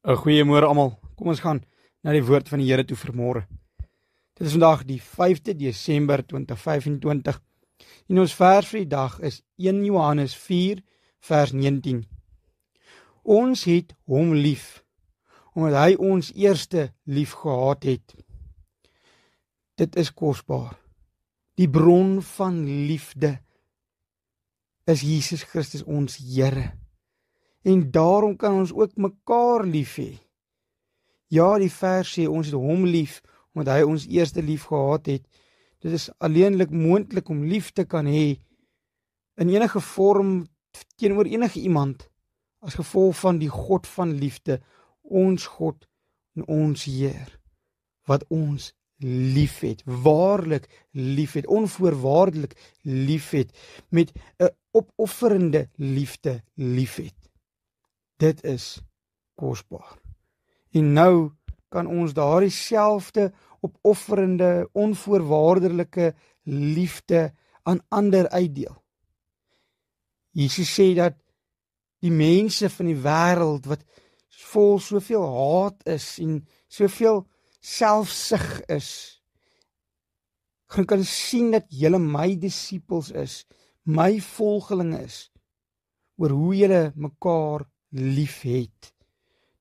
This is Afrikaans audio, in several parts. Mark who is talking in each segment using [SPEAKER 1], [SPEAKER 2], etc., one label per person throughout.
[SPEAKER 1] Goeiemôre almal. Kom ons gaan na die woord van die Here toe vanmôre. Dit is vandag die 5de Desember 2025. En ons vers vir die dag is 1 Johannes 4 vers 19. Ons het hom lief, omdat hy ons eerste lief gehad het. Dit is kosbaar. Die bron van liefde is Jesus Christus ons Here. En daarom kan ons ook mekaar lief hê. Ja, die vers sê ons het hom lief, omdat hy ons eerste lief gehad het. Dit is alleenlik moontlik om lief te kan hê in enige vorm teenoor enige iemand, as gevolg van die God van liefde, ons God en ons Heer, wat ons lief het, waarlik lief het, onvoorwaardelik lief het, met 'n opofferende liefde lief het. Dit is kosbaar. En nou kan ons daardie selfde opofferende, onvoorwaardelike liefde aan ander uitdeel. Jesus sê dat die mense van die wêreld wat vol soveel haat is en soveel selfsug is, gaan kan sien dat julle my disippels is, my volgelinge is, oor hoe julle mekaar lief het.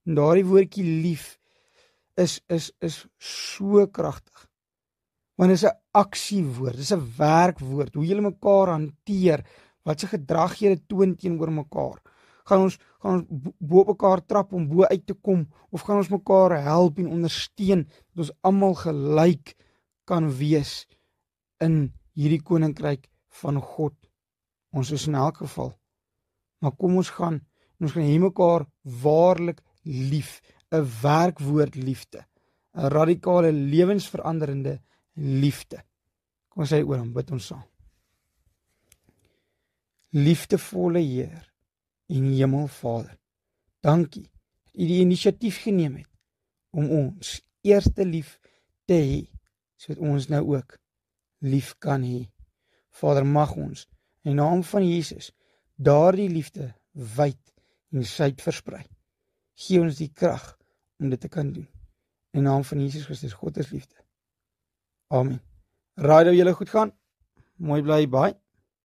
[SPEAKER 1] En daardie woordjie lief is so kragtig. Want dit is 'n aksiewoord, dit is 'n werkwoord, hoe julle mekaar hanteer, wat se gedrag julle toon teenoor mekaar. Gaan ons bo op mekaar trap om bo uit te kom, of gaan ons mekaar help en ondersteun, dat ons almal gelyk kan wees in hierdie koninkryk van God. Ons is in elk geval. Maar kom ons gaan hê mekaar waarlik lief, 'n werkwoord liefde, 'n radikale lewensveranderende liefde. Kom ons sê oor hom, bid ons saam. Liefdevolle Heer en Hemelvader, dankie dat U die inisiatief geneem het om ons eerste lief te hê, sodat ons nou ook lief kan hê. Vader, mag ons in die naam van Jesus daardie liefde wyd en suid versprei. Gee ons die krag om dit te kan doen. In die naam van Jesus Christus, God is liefde. Amen. Raai dat julle goed gaan. Mooi bly, bye.